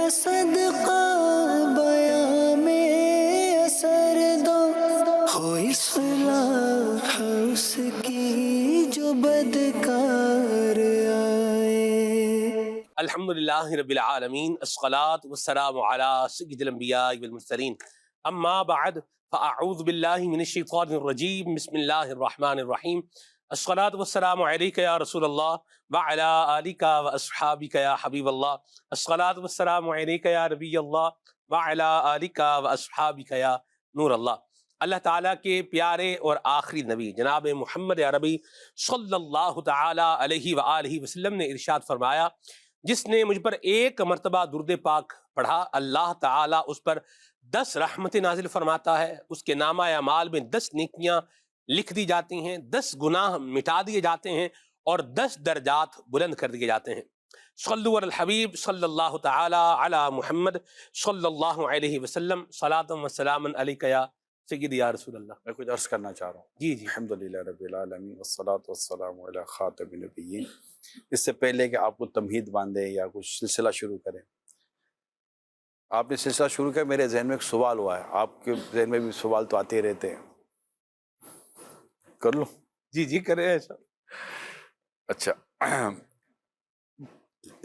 صدقہ بیاں میں اثر دو، ہو اصلاح اس کی جو بدکار آئے۔ الحمدللہ رب العالمین، الصلاۃ والسلام علی سید الانبیاء والمرسلین، اما بعد فاعوذ باللہ من الشیطان الرجیم، بسم اللہ الرحمن الرحیم۔ الصلاۃ والسلام علیک یا رسول اللہ وعلی آلک واصحابک یا حبیب اللہ۔ الصلاۃ والسلام علیک یا نبی اللہ وعلی آلک واصحابک یا نور اللہ۔ اللہ تعالیٰ کے پیارے اور آخری نبی جناب محمد عربی صلی اللہ تعالی علیہ وآلہ وسلم نے ارشاد فرمایا، جس نے مجھ پر ایک مرتبہ درود پاک پڑھا، اللہ تعالیٰ اس پر 10 رحمتیں نازل فرماتا ہے، اس کے نامہ اعمال میں 10 نیکیاں لکھ دی جاتی ہیں، 10 گناہ مٹا دیے جاتے ہیں اور 10 درجات بلند کر دیے جاتے ہیں۔ صلو علی الحبیب صلی اللہ تعالی علی محمد صلی اللہ علیہ وسلم، صلاۃ و سلام علیک یا سیدی یا رسول اللہ۔ میں کچھ عرض کرنا چاہ رہا ہوں۔ جی جی الحمدللہ رب العالمین والصلاۃ والسلام علی خاتم النبیین۔ اس سے پہلے کہ آپ کو تمہید باندھے یا کچھ سلسلہ شروع کریں، آپ نے سلسلہ شروع کیا، میرے ذہن میں ایک سوال ہوا ہے، آپ کے ذہن میں بھی سوال تو آتے رہتے ہیں، کر لوں؟ جی جی کریں ایسا۔ اچھا،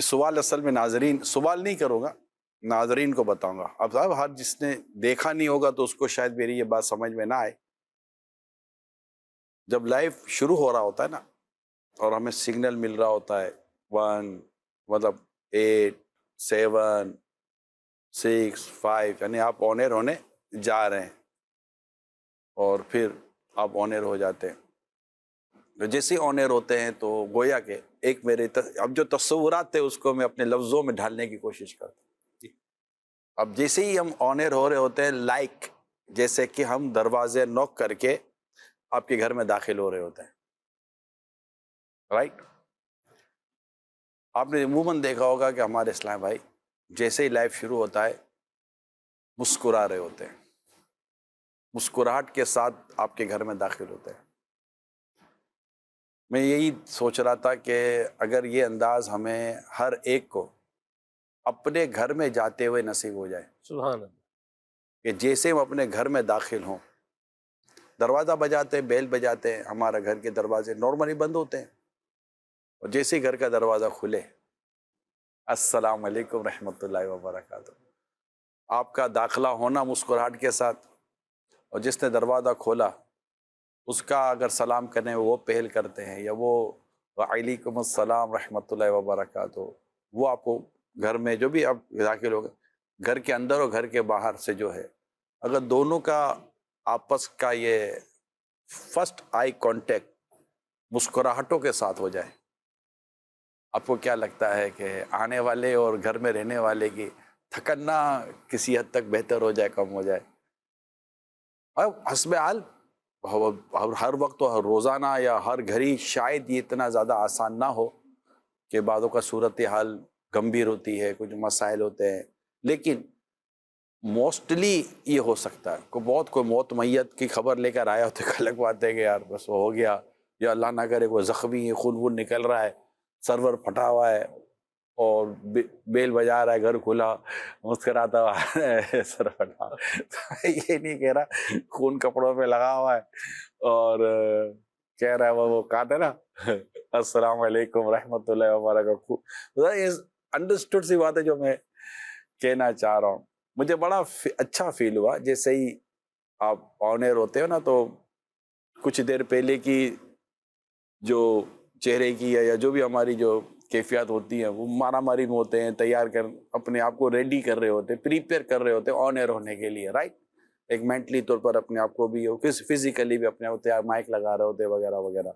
سوال اصل میں ناظرین، سوال نہیں کروں گا، ناظرین کو بتاؤں گا۔ اب صاحب ہر جس نے دیکھا نہیں ہوگا تو اس کو شاید میری یہ بات سمجھ میں نہ آئے۔ جب لائیو شروع ہو رہا ہوتا ہے نا اور ہمیں سگنل مل رہا ہوتا ہے 1 مطلب 8 7 6 5 یعنی آپ آن ایئر ہونے جا رہے ہیں اور پھر آپ آن ایئر ہو جاتے ہیں، تو جیسے آن ایئر ہوتے ہیں تو گویا کہ ایک میرے اب جو تصورات تھے اس کو میں اپنے لفظوں میں ڈھالنے کی کوشش کرتا ہوں۔ اب جیسے ہی ہم آن ایئر ہو رہے ہوتے ہیں، لائک جیسے کہ ہم دروازے نوک کر کے آپ کے گھر میں داخل ہو رہے ہوتے ہیں، رائٹ؟ آپ نے عموماً دیکھا ہوگا کہ ہمارے اسلام بھائی جیسے ہی لائف شروع ہوتا ہے مسکرا رہے ہوتے ہیں، مسکراہٹ کے ساتھ آپ کے گھر میں داخل ہوتے ہیں۔ میں یہی سوچ رہا تھا کہ اگر یہ انداز ہمیں ہر ایک کو اپنے گھر میں جاتے ہوئے نصیب ہو جائے، سبحان اللہ، کہ جیسے ہم اپنے گھر میں داخل ہوں، دروازہ بجاتے ہیں، بیل بجاتے ہیں، ہمارے گھر کے دروازے نارملی بند ہوتے ہیں، اور جیسے ہی گھر کا دروازہ کھلے، السلام علیکم رحمۃ اللہ وبرکاتہ، آپ کا داخلہ ہونا مسکراہٹ کے ساتھ، اور جس نے دروازہ کھولا اس کا اگر سلام کرنے وہ پہل کرتے ہیں، یا وہ وعلیکم السلام رحمۃ اللہ وبرکاتہ، وہ آپ کو گھر میں جو بھی آپ داخل ہو گئے، گھر کے اندر اور گھر کے باہر سے جو ہے، اگر دونوں کا آپس کا یہ فرسٹ آئی کانٹیکٹ مسکراہٹوں کے ساتھ ہو جائے، آپ کو کیا لگتا ہے کہ آنے والے اور گھر میں رہنے والے کی تھکنا کسی حد تک بہتر ہو جائے، کم ہو جائے؟ اور حسب حال ہر وقت اور روزانہ یا ہر گھڑی شاید یہ اتنا زیادہ آسان نہ ہو، کہ بعضوں کا صورتحال گمبھیر ہوتی ہے، کچھ مسائل ہوتے ہیں، لیکن موسٹلی یہ ہو سکتا ہے کوئی موت میت کی خبر لے کر آیا ہوتا ہے، الگ بات ہے کہ یار بس وہ ہو گیا، یا اللہ نہ کرے کوئی زخمی ہے، خون وون نکل رہا ہے، سرور پھٹا ہوا ہے اور بیل بجا رہا ہے، گھر کھلا مسکراتا ہوا ہے، سر پھٹا، یہ نہیں کہہ رہا خون کپڑوں پہ لگا ہوا ہے اور کہہ رہا ہے وہ کہتے نا السلام علیکم رحمۃ اللہ وبرکاتہ۔ یہ انڈرسٹوڈ سی بات ہے جو میں کہنا چاہ رہا ہوں۔ مجھے بڑا اچھا فیل ہوا جیسے ہی آپ آن ایئر ہوتے ہو نا، تو کچھ دیر پہلے کی جو چہرے کی یا جو بھی ہماری جو کیفیات ہوتی ہیں وہ مارا ماری میں ہوتے ہیں، تیار کر اپنے آپ کو ریڈی کر رہے ہوتے ہیں، پریپیئر کر رہے ہوتے ہیں آن ایئر ہونے کے لیے، رائٹ؟ ایک مینٹلی طور پر اپنے آپ کو بھی، فزیکلی بھی اپنے آپ کو مائک لگا رہے ہوتے ہیں وغیرہ وغیرہ۔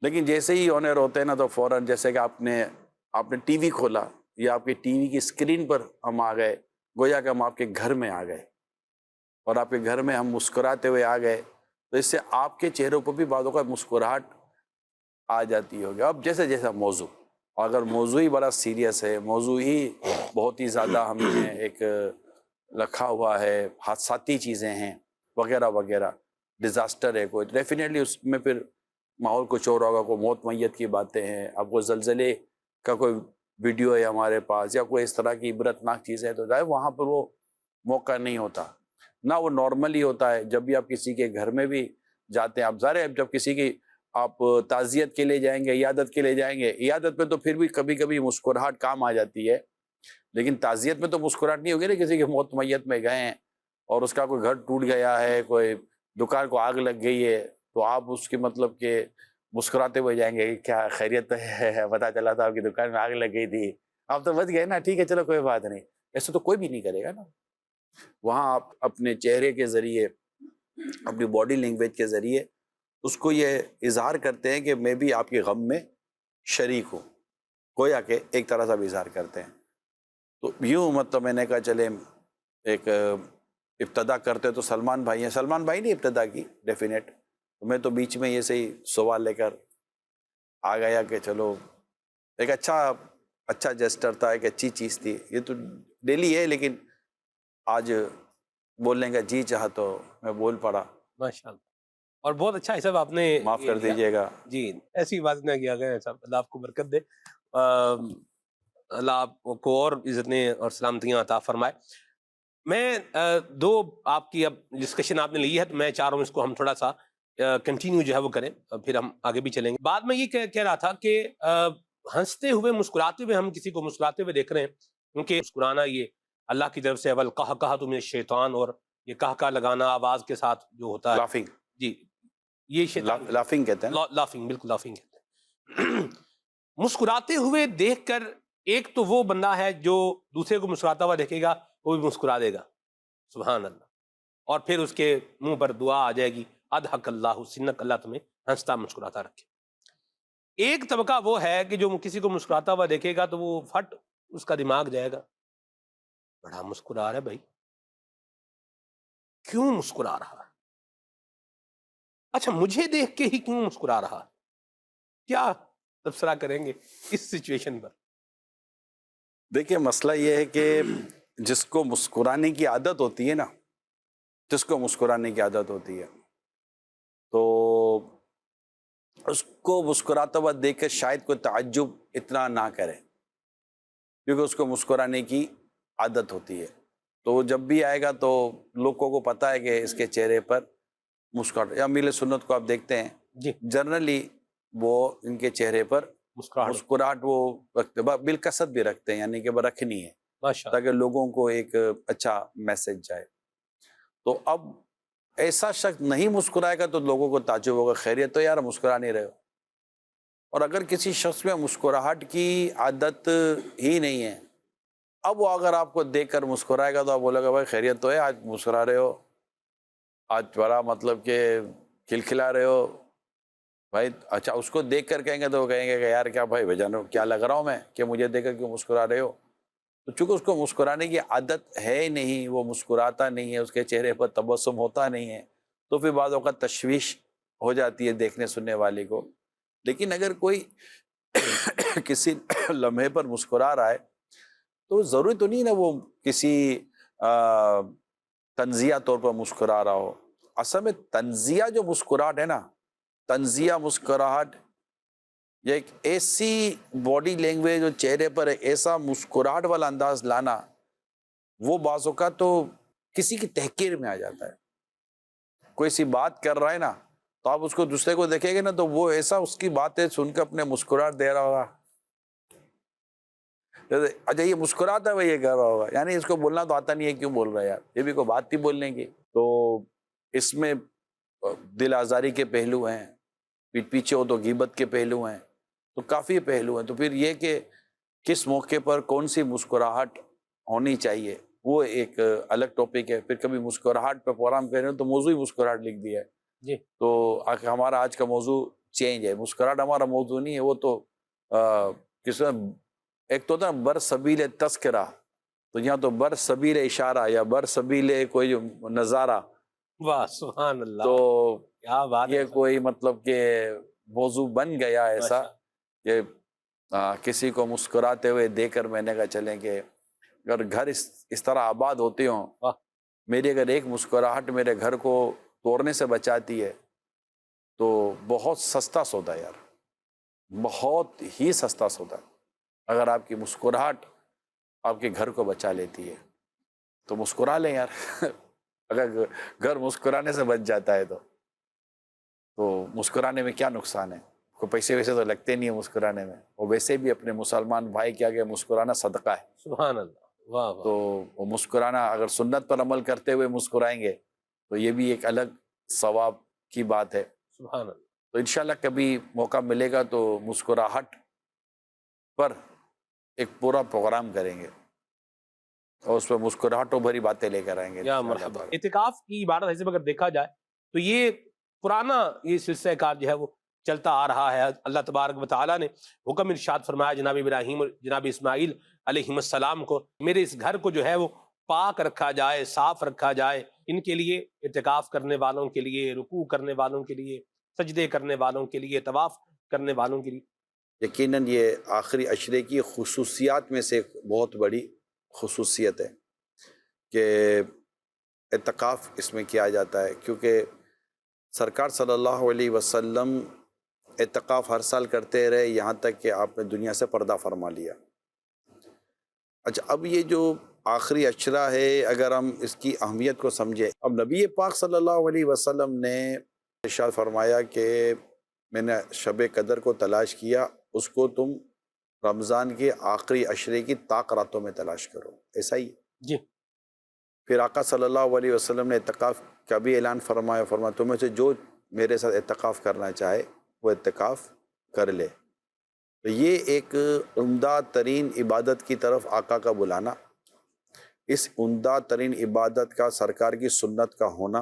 لیکن جیسے ہی آن ایئر ہوتے ہیں نا تو فوراً جیسے کہ آپ نے ٹی وی کھولا یا آپ کے ٹی وی کی اسکرین پر ہم آ گئے، گویا کہ ہم آپ کے گھر میں آ گئے، اور آپ کے گھر میں ہم مسکراتے ہوئے آ گئے، تو اس سے آپ کے چہروں پر بھی بعضوں کا مسکراہٹ آ جاتی ہوگی۔ اب جیسا موضوع، اگر موضوع ہی بڑا سیریس ہے، موضوع ہی بہت ہی زیادہ ہم نے ایک رکھا ہوا ہے، حادثاتی چیزیں ہیں وغیرہ وغیرہ، ڈیزاسٹر ہے کوئی، ڈیفینیٹلی اس میں پھر ماحول کچھ اور ہوگا، کوئی موت میت کی باتیں ہیں، اب وہ زلزلے کا کوئی ویڈیو ہے ہمارے پاس یا کوئی اس طرح کی عبرتناک چیز ہے تو جائے وہاں پر وہ موقع نہیں ہوتا نہ وہ نارملی ہوتا ہے. جب بھی آپ کسی کے گھر میں بھی جاتے ہیں آپ ظاہر ہے جب کسی کی آپ تعزیت کے لیے جائیں گے عیادت کے لیے جائیں گے عیادت میں تو پھر بھی کبھی کبھی مسکراہٹ کام آ جاتی ہے لیکن تعزیت میں تو مسکراہٹ نہیں ہوگی نا. کسی کے موت میت میں گئے ہیں اور اس کا کوئی گھر ٹوٹ گیا ہے کوئی دکان کو آگ لگ گئی ہے تو آپ اس کی مطلب کہ مسکراتے ہوئے جائیں گے کیا خیریت ہے پتا چلا تھا آپ کی دکان میں آگ لگ گئی تھی آپ تو بچ گئے نا ٹھیک ہے چلو کوئی بات نہیں. ایسے تو کوئی بھی نہیں کرے گا نا. وہاں آپ اپنے چہرے کے ذریعے اپنی باڈی لینگویج کے ذریعے اس کو یہ اظہار کرتے ہیں کہ میں بھی آپ کے غم میں شریک ہوں گویا کہ ایک طرح سے بھی اظہار کرتے ہیں. تو یوں مطلب میں نے کہا چلے ایک ابتدا کرتے تو سلمان بھائی ہیں. سلمان بھائی نے ابتدا کی ڈیفینیٹ. میں تو بیچ میں یہ صحیح سوال لے کر آ گیا کہ چلو ایک اچھا جیسٹر تھا ایک اچھی چیز تھی. یہ تو ڈیلی ہے لیکن آج بولنے کا جی چاہا تو میں بول پڑا. ماشاء اللہ. اور بہت اچھا ہے صاحب آپ نے معاف کر دیجئے گا. جی ایسی بات نہ کیا گیا صاحب. اللہ آپ کو برکت دے. اللہ آپ کو اور عزتیں اور سلامتیاں عطا فرمائے. میں دو آپ کی اب ڈسکشن آپ نے لی ہے تو میں چاہ رہا ہوں اس کو ہم تھوڑا سا کنٹینیو جو ہے وہ کریں پھر ہم آگے بھی چلیں گے. بعد میں یہ کہہ رہا تھا کہ ہنستے ہوئے مسکراتے ہوئے ہم کسی کو مسکراتے ہوئے دیکھ رہے ہیں کیونکہ مسکرانا یہ اللہ کی طرف سے اول کہا تم شیطان اور یہ کہا لگانا آواز کے ساتھ جو ہوتا ہے لافنگ. جی یہ شیطان لافنگ کہتے ہیں. لافنگ بالکل لافنگ کہتے ہیں. مسکراتے ہوئے دیکھ کر ایک تو وہ بندہ ہے جو دوسرے کو مسکراتا ہوا دیکھے گا وہ بھی مسکرا دے گا سبحان اللہ اور پھر اس کے منہ پر دعا آ جائے گی اضحک اللہ سنک اللہ تمہیں ہنستا مسکراتا رکھے. ایک طبقہ وہ ہے کہ جو کسی کو مسکراتا ہوا دیکھے گا تو وہ فٹ اس کا دماغ جائے گا بڑا مسکرا رہا ہے بھائی کیوں مسکرا رہا ہے اچھا مجھے دیکھ کے ہی کیوں مسکرا رہا کیا تبصرہ کریں گے اس سچویشن پر. دیکھیں مسئلہ یہ ہے کہ جس کو مسکرانے کی عادت ہوتی ہے نا جس کو مسکرانے کی عادت ہوتی ہے تو اس کو مسکراتا ہوا دیکھ کر شاید کوئی تعجب اتنا نہ کرے کیونکہ اس کو مسکرانے کی عادت ہوتی ہے. تو وہ جب بھی آئے گا تو لوگوں کو پتہ ہے کہ اس کے چہرے پر مسکراہٹ. یا میل سنت کو آپ دیکھتے ہیں جی جنرلی وہ ان کے چہرے پر مسکراہٹ وہ رکھتے بالکثرت بھی رکھتے ہیں یعنی کہ وہ رکھنی ہے تاکہ لوگوں کو ایک اچھا میسج جائے. تو اب ایسا شخص نہیں مسکرائے گا تو لوگوں کو تعجب ہوگا خیریت تو یار مسکرا نہیں رہے ہو. اور اگر کسی شخص میں مسکراہٹ کی عادت ہی نہیں ہے اب وہ اگر آپ کو دیکھ کر مسکرائے گا تو آپ بولے گا بھائی خیریت تو ہے آج مسکرا رہے ہو آج بڑا مطلب کہ کھلکھلا رہے ہو بھائی. اچھا اس کو دیکھ کر کہیں گے تو وہ کہیں گے کہ یار کیا بھائی بھجن کیا لگ رہا ہوں میں کہ مجھے دیکھ کر کیوں مسکرا رہے ہو. تو چونکہ اس کو مسکرانے کی عادت ہے ہی نہیں وہ مسکراتا نہیں ہے اس کے چہرے پر تبسم ہوتا نہیں ہے تو پھر بعض اوقات تشویش ہو جاتی ہے دیکھنے سننے والے کو. لیکن اگر کوئی کسی لمحے پر مسکرا رہا ہے تو ضروری تو نہیں نا وہ کسی تنزیہ طور پر مسکرا رہا ہو. اصل میں تنزیہ جو مسکراہٹ ہے نا تنزیہ مسکراہٹ یہ ایک ایسی باڈی لینگویج اور چہرے پر ایسا مسکراہٹ والا انداز لانا وہ بعض اوقات تو کسی کی تحقیر میں آ جاتا ہے. کوئی سی بات کر رہا ہے نا تو آپ اس کو دوسرے کو دیکھیں گے نا تو وہ ایسا اس کی باتیں سن کے اپنے مسکراہٹ دے رہا ہوگا اچھا یہ مسکراتا ہے وہ یہ کر رہا ہوگا یعنی اس کو بولنا تو آتا نہیں ہے کیوں بول رہا ہے یار یہ بھی کوئی بات نہیں بولنے کی. تو اس میں دل آزاری کے پہلو ہیں پیٹ پیچھے ہو تو غیبت کے پہلو ہیں تو کافی پہلو ہیں. تو پھر یہ کہ کس موقع پر کون سی مسکراہٹ ہونی چاہیے وہ ایک الگ ٹاپک ہے. پھر کبھی مسکراہٹ پہ پروگرام کر رہے ہیں تو موضوع ہی مسکراہٹ لکھ دیا ہے جی. تو ہمارا آج کا موضوع چینج ہے. مسکراہٹ ہمارا موضوع نہیں ہے وہ تو کس میں ایک تو ہوتا ہے برسبیل تذکرہ تو یہاں تو برسبیل اشارہ یا برسبیل کوئی نظارہ واہ سبحان اللہ تو کیا بات یہ کوئی مطلب کہ موضوع بن گیا ایسا کہ کسی کو مسکراتے ہوئے دیکھ کر میں نے کہا چلیں کہ اگر گھر اس طرح آباد ہوتے ہوں میری اگر ایک مسکراہٹ میرے گھر کو توڑنے سے بچاتی ہے تو بہت سستا سودا یار بہت ہی سستا سودا. اگر آپ کی مسکراہٹ آپ کے گھر کو بچا لیتی ہے تو مسکرا لیں یار اگر گھر مسکرانے سے بچ جاتا ہے تو مسکرانے میں کیا نقصان ہے؟ کوئی پیسے ویسے تو لگتے نہیں ہیں مسکرانے میں، اور ویسے بھی اپنے مسلمان بھائی کے آگے مسکرانا صدقہ ہے. سبحان اللہ، واہ تو واہ، وہ مسکرانا، اگر سنت پر عمل کرتے ہوئے مسکرائیں گے تو یہ بھی ایک الگ ثواب کی بات ہے. سبحان اللہ. تو انشاءاللہ کبھی موقع ملے گا تو مسکراہٹ پر ایک پورا پروگرام کریں گے اور اس پہ مسکراہٹوں بھری باتیں لے کر آئیں گے یا انشاءاللہ مرحبا. تعالی. اعتکاف کی عبارت ایسے اگر دیکھا جائے تو یہ پرانا یہ سلسلہ کار جو ہے وہ چلتا آ رہا ہے. اللہ تبارک و تعالیٰ نے حکم ارشاد فرمایا جناب ابراہیم اور جناب اسماعیل علیہ السلام کو، میرے اس گھر کو جو ہے وہ پاک رکھا جائے، صاف رکھا جائے. ان کے لیے، اعتکاف کرنے والوں کے لیے، رکوع کرنے والوں کے لیے، سجدے کرنے والوں کے لیے، طواف کرنے والوں کے لیے. یقیناً یہ آخری عشرے کی خصوصیات میں سے ایک بہت بڑی خصوصیت ہے کہ اعتکاف اس میں کیا جاتا ہے، کیونکہ سرکار صلی اللہ علیہ وسلم اعتکاف ہر سال کرتے رہے یہاں تک کہ آپ نے دنیا سے پردہ فرما لیا. اچھا، اب یہ جو آخری عشرہ ہے، اگر ہم اس کی اہمیت کو سمجھیں، اب نبی پاک صلی اللہ علیہ وسلم نے ارشاد فرمایا کہ میں نے شب قدر کو تلاش کیا، اس کو تم رمضان کے آخری عشرے کی طاق راتوں میں تلاش کرو. ایسا ہی جی. پھر آقا صلی اللہ علیہ وسلم نے اعتکاف کا بھی اعلان فرمایا تمہیں سے جو میرے ساتھ اعتکاف کرنا چاہے وہ اعتکاف کر لے. تو یہ ایک عمدہ ترین عبادت کی طرف آقا کا بلانا، اس عمدہ ترین عبادت کا سرکار کی سنت کا ہونا،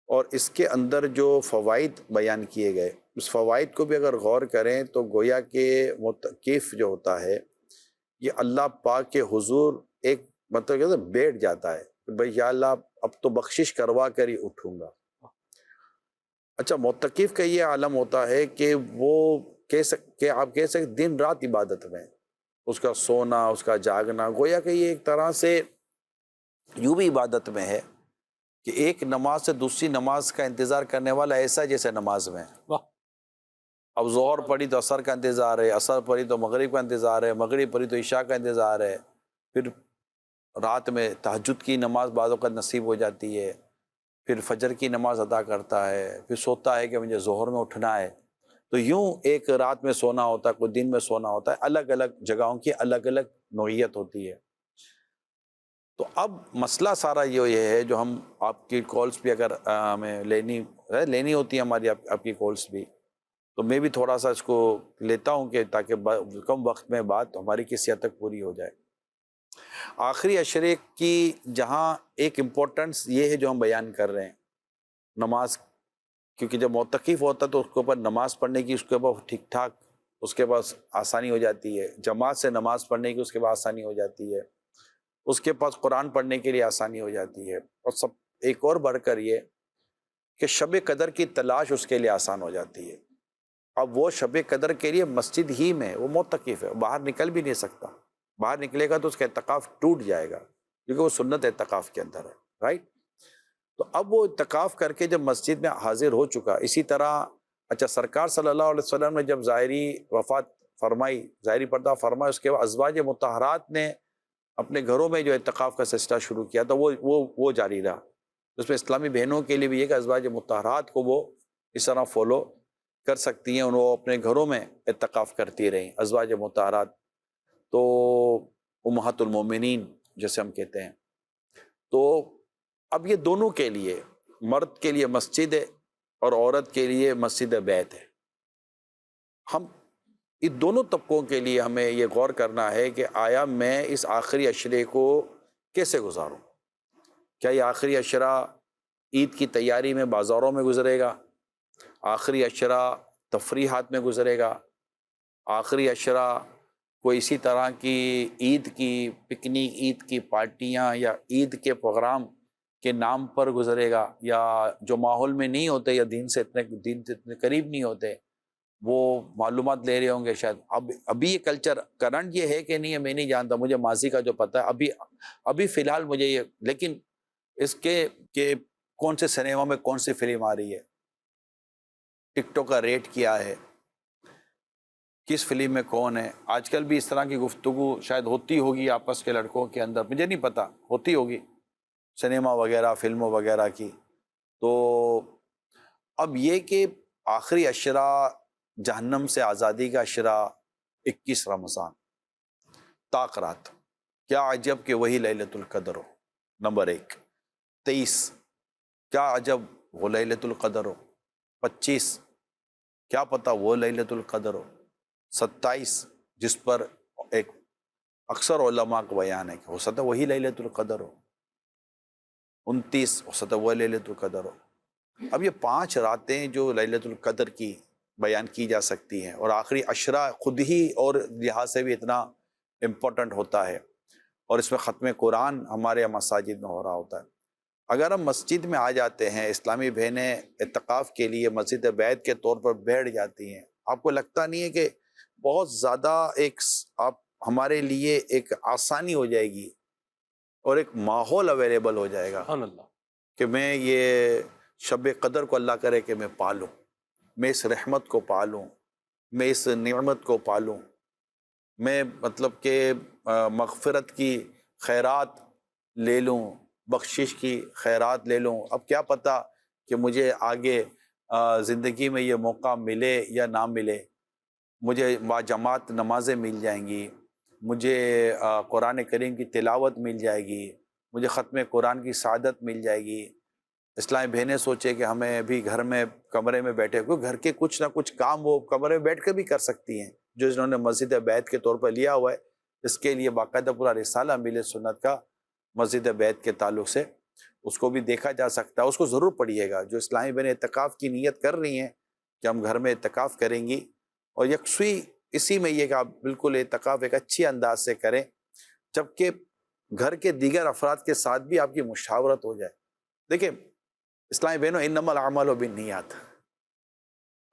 اور اس کے اندر جو فوائد بیان کیے گئے، اس فوائد کو بھی اگر غور کریں تو گویا کہ متکف جو ہوتا ہے یہ اللہ پاک کے حضور ایک مطلب کہتے ہیں بیٹھ جاتا ہے کہ بھائی یا اللہ اب تو بخشش کروا کر ہی اٹھوں گا. اچھا، معتکف کا یہ عالم ہوتا ہے کہ وہ آپ کہہ سکتے دن رات عبادت میں، اس کا سونا، اس کا جاگنا، گویا کہ یہ ایک طرح سے یوں بھی عبادت میں ہے کہ ایک نماز سے دوسری نماز کا انتظار کرنے والا ایسا جیسے نماز میں. اب ظہر پڑھی تو عصر کا انتظار ہے، عصر پڑھی تو مغرب کا انتظار ہے، مغرب پڑھی تو عشاء کا انتظار ہے، پھر رات میں تہجد کی نماز بعض اوقات نصیب ہو جاتی ہے، پھر فجر کی نماز ادا کرتا ہے، پھر سوتا ہے کہ مجھے ظہر میں اٹھنا ہے. تو یوں ایک رات میں سونا ہوتا ہے، کوئی دن میں سونا ہوتا ہے، الگ الگ جگہوں کی الگ الگ نوعیت ہوتی ہے. تو اب مسئلہ سارا یہ ہے، جو ہم آپ کی کالز بھی اگر ہمیں لینی ہوتی ہے ہماری آپ کی کالز بھی، تو میں بھی تھوڑا سا اس کو لیتا ہوں کہ تاکہ کم وقت میں بات ہماری کسی حد تک پوری ہو جائے. آخری عشرے کی جہاں ایک امپورٹنس یہ ہے جو ہم بیان کر رہے ہیں، نماز، کیونکہ جب معتکف ہوتا ہے تو اس کے اوپر نماز پڑھنے کی اس کے اوپر ٹھیک ٹھاک اس کے پاس آسانی ہو جاتی ہے، جماعت سے نماز پڑھنے کی اس کے پاس آسانی ہو جاتی ہے، اس کے پاس قرآن پڑھنے کے لیے آسانی ہو جاتی ہے، اور سب ایک اور بڑھ کر یہ کہ شب قدر کی تلاش اس کے لیے آسان ہو جاتی ہے. اب وہ شب قدر کے لیے مسجد ہی میں وہ معتکف ہے، باہر نکل بھی نہیں سکتا، باہر نکلے گا تو اس کا اعتکاف ٹوٹ جائے گا کیونکہ وہ سنت اعتکاف کے اندر ہے، رائٹ. تو اب وہ اعتکاف کر کے جب مسجد میں حاضر ہو چکا، اسی طرح اچھا سرکار صلی اللہ علیہ وسلم نے جب ظاہری وفات فرمائی، ظاہری پردہ فرمائی، اس کے بعد ازواج مطہرات نے اپنے گھروں میں جو اعتکاف کا سلسلہ شروع کیا تھا وہ جاری رہا. اس میں اسلامی بہنوں کے لیے بھی یہ کہ ازواج مطہرات کو وہ اس طرح فالو کر سکتی ہیں، وہ اپنے گھروں میں اعتکاف کرتی رہیں ازواج مطہرات. تو امہات المومنین جیسے ہم کہتے ہیں. تو اب یہ دونوں کے لیے، مرد کے لیے مسجد ہے اور عورت کے لیے مسجد بیت ہے. ہم ان دونوں طبقوں کے لیے ہمیں یہ غور کرنا ہے کہ آیا میں اس آخری عشرے کو کیسے گزاروں؟ کیا یہ آخری عشرہ عید کی تیاری میں بازاروں میں گزرے گا؟ آخری عشرہ تفریحات میں گزرے گا؟ آخری عشرہ کوئی اسی طرح کی عید کی پکنک، عید کی پارٹیاں یا عید کے پروگرام کے نام پر گزرے گا، یا جو ماحول میں نہیں ہوتے یا دین سے اتنے قریب نہیں ہوتے وہ معلومات لے رہے ہوں گے شاید. ابھی یہ کلچر کرنٹ یہ ہے کہ نہیں ہے میں نہیں جانتا، مجھے ماضی کا جو پتہ ہے ابھی فی الحال مجھے یہ، لیکن اس کے کہ کون سے سنیما میں کون سی فلم آ رہی ہے، ٹکٹوں کا ریٹ کیا ہے، کس فلم میں کون ہے. آج کل بھی اس طرح کی گفتگو شاید ہوتی ہوگی آپس کے لڑکوں کے اندر، مجھے نہیں پتہ، ہوتی ہوگی سنیما وغیرہ فلموں وغیرہ کی. تو اب یہ کہ آخری عشرہ جہنم سے آزادی کا عشرہ 21 رمضان طاق رات، کیا عجب کہ وہی لیلۃ القدر ہو. نمبر 1. 23 کیا عجب وہ لیلۃ القدر ہو. 25 کیا پتہ وہ لیلۃ القدر ہو. 27 جس پر ایک اکثر علماء کا بیان ہے کہ ہو سکتا ہے وہی لیلۃ القدر ہو. 29 ہو سکتا ہے وہ لیلۃ القدر ہو. اب یہ 5 راتیں جو لیلۃ القدر کی بیان کی جا سکتی ہیں، اور آخری عشرہ خود ہی اور لحاظ سے بھی اتنا امپورٹنٹ ہوتا ہے، اور اس میں ختم قرآن ہمارے مساجد میں ہو رہا ہوتا ہے. اگر ہم مسجد میں آ جاتے ہیں، اسلامی بہنیں اعتکاف کے لیے مسجد بیت کے طور پر بیٹھ جاتی ہیں، آپ کو لگتا نہیں ہے کہ بہت زیادہ آپ ہمارے لیے ایک آسانی ہو جائے گی اور ایک ماحول اویلیبل ہو جائے گا سبحان اللہ. کہ میں یہ شب قدر کو اللہ کرے کہ میں پالوں، میں اس رحمت کو پالوں، میں اس نعمت کو پالوں، میں مطلب کہ مغفرت کی خیرات لے لوں، بخشش کی خیرات لے لوں. اب کیا پتہ کہ مجھے آگے زندگی میں یہ موقع ملے یا نہ ملے. مجھے باجماعت نمازیں مل جائیں گی، مجھے قرآن کریم کی تلاوت مل جائے گی، مجھے ختم قرآن کی سعادت مل جائے گی. اسلامی بہنیں سوچے کہ ہمیں بھی گھر میں کمرے میں بیٹھے، کوئی گھر کے کچھ نہ کچھ کام وہ کمرے میں بیٹھ کے بھی کر سکتی ہیں، جو انہوں نے مسجد بیت کے طور پر لیا ہوا ہے. اس کے لیے باقاعدہ پورا رسالہ مل سنت کا مسجد بیت کے تعلق سے، اس کو بھی دیکھا جا سکتا ہے. اس کو ضرور پڑھیے گا. جو اسلامی بہنیں اعتکاف کی نیت کر رہی ہیں کہ ہم گھر میں اعتکاف کریں گی، اور یکسوئی اسی میں یہ کہ آپ بالکل اعتکاف ایک اچھی انداز سے کریں، جبکہ گھر کے دیگر افراد کے ساتھ بھی آپ کی مشاورت ہو جائے. دیکھیں اسلامی بہنوں، انما الاعمال بالنیات،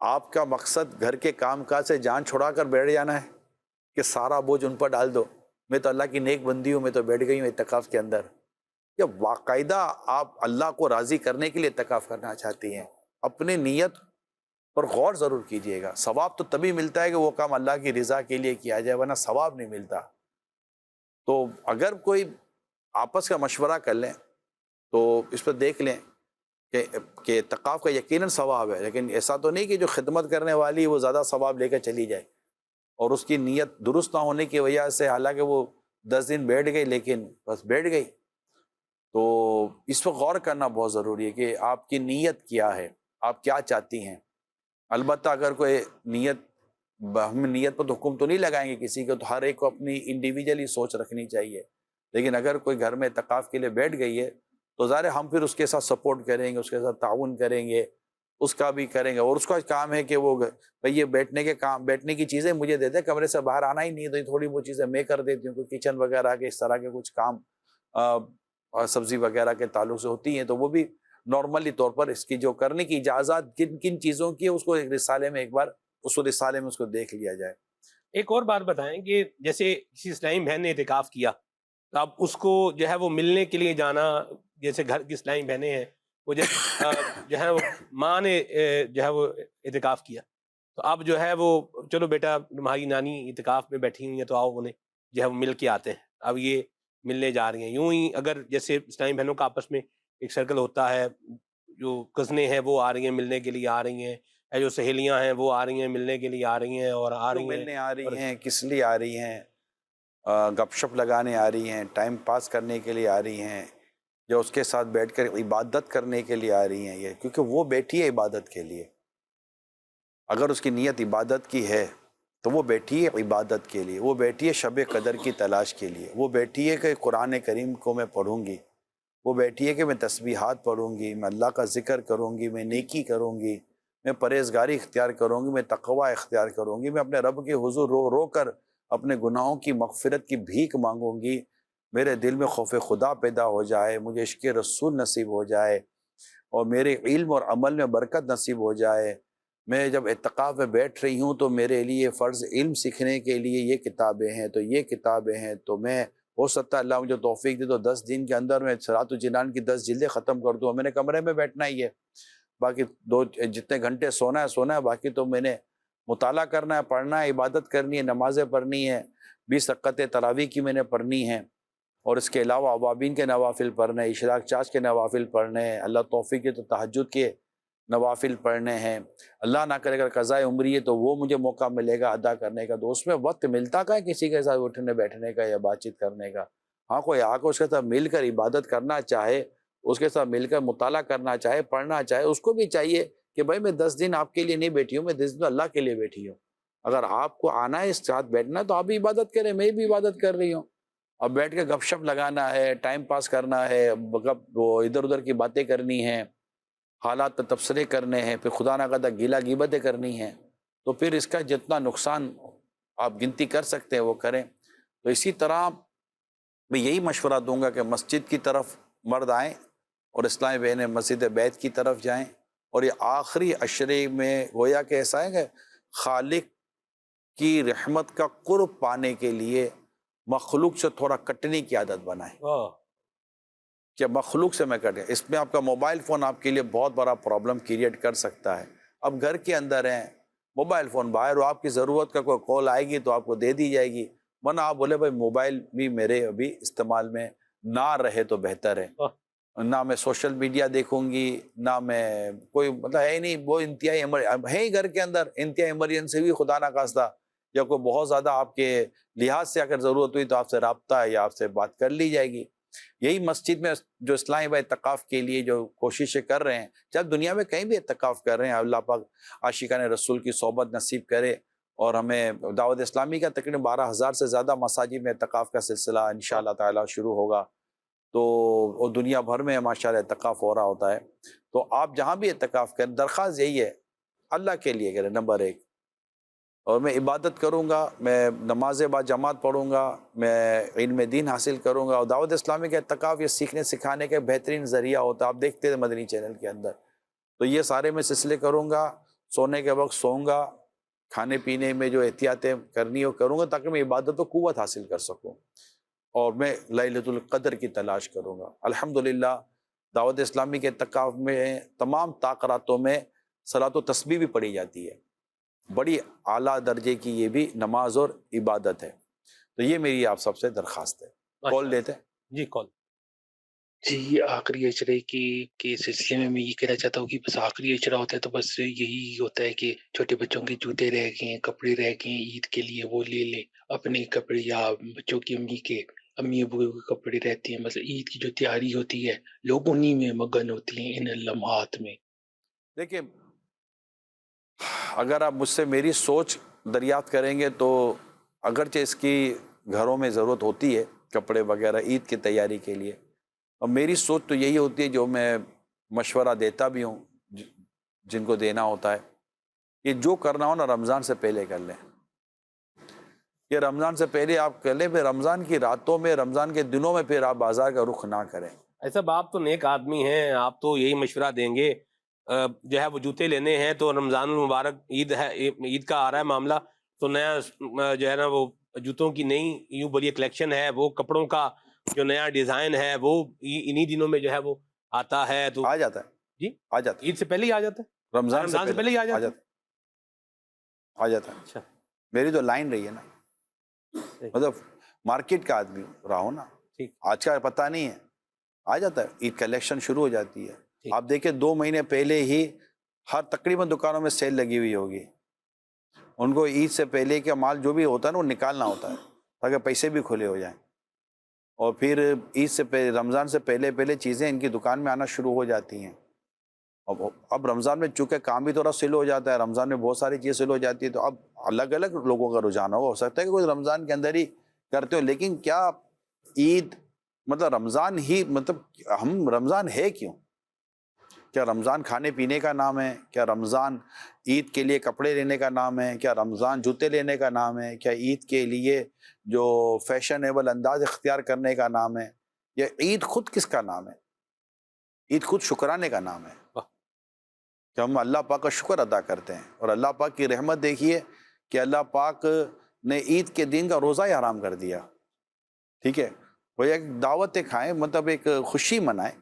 آپ کا مقصد گھر کے کام کاج سے جان چھڑا کر بیٹھ جانا ہے کہ سارا بوجھ ان پر ڈال دو، میں تو اللہ کی نیک بندی ہوں، میں تو بیٹھ گئی ہوں اعتکاف کے اندر. یا باقاعدہ آپ اللہ کو راضی کرنے کے لیے اعتکاف کرنا چاہتی ہیں، اپنی نیت پر غور ضرور کیجیے گا. ثواب تو تبھی ملتا ہے کہ وہ کام اللہ کی رضا کے لیے کیا جائے، ورنہ ثواب نہیں ملتا. تو اگر کوئی آپس کا مشورہ کر لیں تو اس پہ دیکھ لیں کہ اعتکاف کا یقیناً ثواب ہے، لیکن ایسا تو نہیں کہ جو خدمت کرنے والی وہ زیادہ ثواب لے کر چلی جائے، اور اس کی نیت درست نہ ہونے کی وجہ سے حالانکہ وہ 10 دن بیٹھ گئی لیکن بس بیٹھ گئی. تو اس پر غور کرنا بہت ضروری ہے کہ آپ کی نیت کیا ہے، آپ کیا چاہتی ہیں. البتہ اگر کوئی ہم نیت پر تو حکم تو نہیں لگائیں گے کسی کو، تو ہر ایک کو اپنی انڈیویجلی سوچ رکھنی چاہیے. لیکن اگر کوئی گھر میں اعتکاف کے لیے بیٹھ گئی ہے تو ظاہر ہم پھر اس کے ساتھ سپورٹ کریں گے، اس کے ساتھ تعاون کریں گے، اس کا بھی کریں گے. اور اس کا کام ہے کہ وہ بھئی یہ بیٹھنے کی چیزیں مجھے دے دیں، کمرے سے باہر آنا ہی نہیں، تو یہ تھوڑی وہ چیزیں میں کر دیتی ہوں. کوئی کچن وغیرہ کے اس طرح کے کچھ کام سبزی وغیرہ کے تعلق سے ہوتی ہیں، تو وہ بھی نارملی طور پر اس کی جو کرنے کی اجازت کن کن چیزوں کی ہے، اس کو ایک رسالے میں ایک بار رسالے میں اس کو دیکھ لیا جائے. ایک اور بات بتائیں کہ جیسے کسی اسلامی بہن نے اعتکاف کیا، تو اب اس کو جو ہے وہ ملنے کے لیے جانا، جیسے گھر کی اسلامی بہنیں ہیں وہ جو ہے وہ ماں نے جو ہے وہ اعتکاف کیا، تو اب جو ہے وہ چلو بیٹا تمہاری نانی اعتکاف میں بیٹھی ہوئی ہیں تو آؤ انہیں جو ہے وہ مل کے آتے ہیں. اب یہ ملنے جا رہی ہیں. یوں ہی اگر جیسے اسلامی بہنوں کا آپس میں ایک سرکل ہوتا ہے، جو کزنیں ہیں وہ آ رہی ہیں ملنے کے لیے آ رہی ہیں، جو سہیلیاں ہیں وہ آ رہی ہیں ملنے کے لیے آ رہی ہیں، اور آ رہی ہیں ملنے آ رہی ہیں، کس لیے آ رہی ہیں؟ گپ شپ لگانے آ رہی ہیں، ٹائم پاس کرنے کے لیے آ رہی ہیں، یا اس کے ساتھ بیٹھ کر عبادت کرنے کے لیے آ رہی ہیں. یہ کیونکہ وہ بیٹھی ہے عبادت کے لیے. اگر اس کی نیت عبادت کی ہے تو وہ بیٹھی ہے عبادت کے لیے، وہ بیٹھی ہے شب قدر کی تلاش کے لیے، وہ بیٹھی ہے کہ قرآن کریم کو میں پڑھوں گی، وہ بیٹھی ہے کہ میں تسبیحات پڑھوں گی، میں اللہ کا ذکر کروں گی، میں نیکی کروں گی، میں پرہیزگاری اختیار کروں گی، میں تقوی اختیار کروں گی، میں اپنے رب کے حضور رو رو کر اپنے گناہوں کی مغفرت کی بھیک مانگوں گی، میرے دل میں خوف خدا پیدا ہو جائے، مجھے عشق رسول نصیب ہو جائے، اور میرے علم اور عمل میں برکت نصیب ہو جائے. میں جب اعتکاف میں بیٹھ رہی ہوں تو میرے لیے فرض علم سیکھنے کے لیے یہ کتابیں ہیں، تو یہ کتابیں ہیں، تو میں ہو سکتا ہے اللہ مجھے توفیق دے تو 10 دن کے اندر میں صراط الجنان کی 10 جلدیں ختم کر دوں. میں نے کمرے میں بیٹھنا ہی ہے، باقی جتنے گھنٹے سونا ہے، باقی تو میں نے مطالعہ کرنا ہے، پڑھنا ہے، عبادت کرنی ہے، نمازیں پڑھنی ہے، 20 رکعتیں تراویح کی میں نے پڑھنی ہے، اور اس کے علاوہ اوابین کے نوافل پڑھنے ہیں، اشراق چاش کے نوافل پڑھنے ہیں، اللہ توفیق ہے تو تہجد کے نوافل پڑھنے ہیں، اللہ نہ کرے اگر قضاء عمری ہے تو وہ مجھے موقع ملے گا ادا کرنے کا، تو اس میں وقت ملتا کا ہے کسی کے ساتھ اٹھنے بیٹھنے کا یا بات چیت کرنے کا؟ ہاں، کوئی آ کے اس کے ساتھ مل کر عبادت کرنا چاہے، اس کے ساتھ مل کر مطالعہ کرنا چاہے، پڑھنا چاہے، اس کو بھی چاہیے کہ بھائی میں 10 دن آپ کے لیے نہیں بیٹھی ہوں، میں 10 دن اللہ کے لیے بیٹھی ہوں، اگر آپ کو آنا ہے اس ساتھ بیٹھنا ہے تو آپ بھی عبادت کریں، میں بھی عبادت کر رہی ہوں، اب بیٹھ کے گپ شپ لگانا ہے، ٹائم پاس کرنا ہے، وہ ادھر ادھر کی باتیں کرنی ہیں، حالات پہ تبصرے کرنے ہیں، پھر خدا نہ خواستہ گیلا غیبتیں کرنی ہیں، تو پھر اس کا جتنا نقصان آپ گنتی کر سکتے ہیں وہ کریں۔ تو اسی طرح میں یہی مشورہ دوں گا کہ مسجد کی طرف مرد آئیں اور اسلامی بہنیں مسجد بیت کی طرف جائیں، اور یہ آخری عشرے میں گویا کہ ایسا ہے کہ خالق کی رحمت کا قرب پانے کے لیے مخلوق سے تھوڑا کٹنے کی عادت بنائیں کہ مخلوق سے میں کٹیں۔ اس میں آپ کا موبائل فون آپ کے لیے بہت بڑا پرابلم کریٹ کر سکتا ہے۔ اب گھر کے اندر ہیں، موبائل فون باہر ہو، آپ کی ضرورت کا کوئی کال آئے گی تو آپ کو دے دی جائے گی، ورنہ آپ بولے بھائی موبائل بھی میرے ابھی استعمال میں نہ رہے تو بہتر ہے، نہ میں سوشل میڈیا دیکھوں گی، نہ میں کوئی مطلب ہے نہیں، وہ انتہائی ہے ہی گھر کے اندر انتہائی ایمرجنسی بھی خدا نہ خواستہ، یا کوئی بہت زیادہ آپ کے لحاظ سے اگر ضرورت ہوئی تو آپ سے رابطہ ہے یا آپ سے بات کر لی جائے گی۔ یہی مسجد میں جو اسلامی بھائی اعتکاف کے لیے جو کوششیں کر رہے ہیں، جب دنیا میں کہیں بھی اعتکاف کر رہے ہیں، اللہ پاک عاشقان رسول کی صحبت نصیب کرے، اور ہمیں دعوت اسلامی کا تقریباً 12,000 سے زیادہ مساجد میں اعتکاف کا سلسلہ انشاءاللہ تعالی شروع ہوگا، تو وہ دنیا بھر میں ماشاءاللہ اعتکاف ہو رہا ہوتا ہے۔ تو آپ جہاں بھی اعتکاف کریں، درخواست یہی ہے اللہ کے لیے کریں، نمبر 1، اور میں عبادت کروں گا، میں نماز با جماعت پڑھوں گا، میں علم دین حاصل کروں گا، اور دعوت اسلامی کا اعتکاف یہ سیکھنے سکھانے کا بہترین ذریعہ ہوتا ہے، آپ دیکھتے ہیں مدنی چینل کے اندر، تو یہ سارے میں سلسلے کروں گا، سونے کے وقت سوؤں گا، کھانے پینے میں جو احتیاطیں کرنی ہو کروں گا تاکہ میں عبادت و قوت حاصل کر سکوں، اور میں لیلۃ القدر کی تلاش کروں گا۔ الحمدللہ دعوت اسلامی کے اعتکاف میں تمام تقریراتوں میں صلاۃ و تسبیح بھی پڑھی جاتی ہے، بڑی اعلیٰ درجے کی یہ بھی نماز اور عبادت ہے، تو یہ میری آپ سب سے درخواست ہے۔ کال لیتے ہیں؟ جی کال۔ جی، آخری اجرے کے سلسلے میں یہ کہنا چاہتا ہوں کہ بس آخری اجرا ہوتا ہے تو بس یہی ہوتا ہے کہ چھوٹے بچوں کے جوتے رہ گئے ہیں، کپڑے رہ گئے ہیں، عید کے لیے وہ لے لیں، اپنے کپڑے یا بچوں کی امی ابو کے کپڑے رہتے ہیں، مطلب عید کی جو تیاری ہوتی ہے لوگ انہی میں مگن ہوتی ہیں ان لمحات میں۔ دیکھیں، اگر آپ مجھ سے میری سوچ دریافت کریں گے تو اگرچہ اس کی گھروں میں ضرورت ہوتی ہے کپڑے وغیرہ عید کی تیاری کے لیے، اور میری سوچ تو یہی ہوتی ہے جو میں مشورہ دیتا بھی ہوں جن کو دینا ہوتا ہے، کہ جو کرنا ہو نا رمضان سے پہلے کر لیں، یہ رمضان سے پہلے آپ کر لیں، پھر رمضان کی راتوں میں رمضان کے دنوں میں پھر آپ بازار کا رخ نہ کریں۔ ایسا آپ تو نیک آدمی ہیں، آپ تو یہی مشورہ دیں گے، جو ہے وہ جوتے لینے ہیں تو رمضان المبارک عید ہے، عید کا آ رہا ہے معاملہ، تو نیا جو ہے نا وہ جوتوں کی نئی یوں بڑی کلیکشن ہے، وہ کپڑوں کا جو نیا ڈیزائن ہے وہ انہی دنوں میں جو ہے وہ آتا ہے، تو آ جاتا ہے، جی آ جاتا ہے، عید سے پہلے ہی آ جاتا ہے، رمضان سے پہلے ہی آ جاتا ہے۔ آ جاتا ہے۔ اچھا، میری تو لائن رہی ہے نا، مطلب مارکیٹ کا آدمی رہا ہوں نا، ٹھیک، آج کا پتہ نہیں ہے، آ جاتا ہے، عید کلیکشن شروع ہو جاتی ہے۔ ٹھیک۔ آپ دیکھیں 2 مہینے پہلے ہی ہر تقریباً دکانوں میں سیل لگی ہوئی ہوگی، ان کو عید سے پہلے کا مال جو بھی ہوتا ہے نا وہ نکالنا ہوتا ہے تاکہ پیسے بھی کھلے ہو جائیں، اور پھر عید سے پہلے رمضان سے پہلے چیزیں ان کی دکان میں آنا شروع ہو جاتی ہیں۔ اب رمضان میں چونکہ کام بھی تھوڑا سلو ہو جاتا ہے، رمضان میں بہت ساری چیزیں سلو ہو جاتی ہے، تو اب الگ الگ لوگوں کا رجحان ہو سکتا ہے کہ کوئی رمضان کے اندر ہی کرتے ہو، لیکن کیا عید مطلب رمضان ہی مطلب ہم رمضان ہے کیوں؟ کیا رمضان کھانے پینے کا نام ہے؟ کیا رمضان عید کے لیے کپڑے لینے کا نام ہے؟ کیا رمضان جوتے لینے کا نام ہے؟ کیا عید کے لیے جو فیشنیبل انداز اختیار کرنے کا نام ہے؟ یا عید خود کس کا نام ہے؟ عید خود شکرانے کا نام ہے کہ ہم اللہ پاک کا شکر ادا کرتے ہیں، اور اللہ پاک کی رحمت دیکھیے کہ اللہ پاک نے عید کے دن کا روزہ ہی حرام کر دیا، ٹھیک ہے، وہ ایک دعوتیں کھائیں، مطلب ایک خوشی منائیں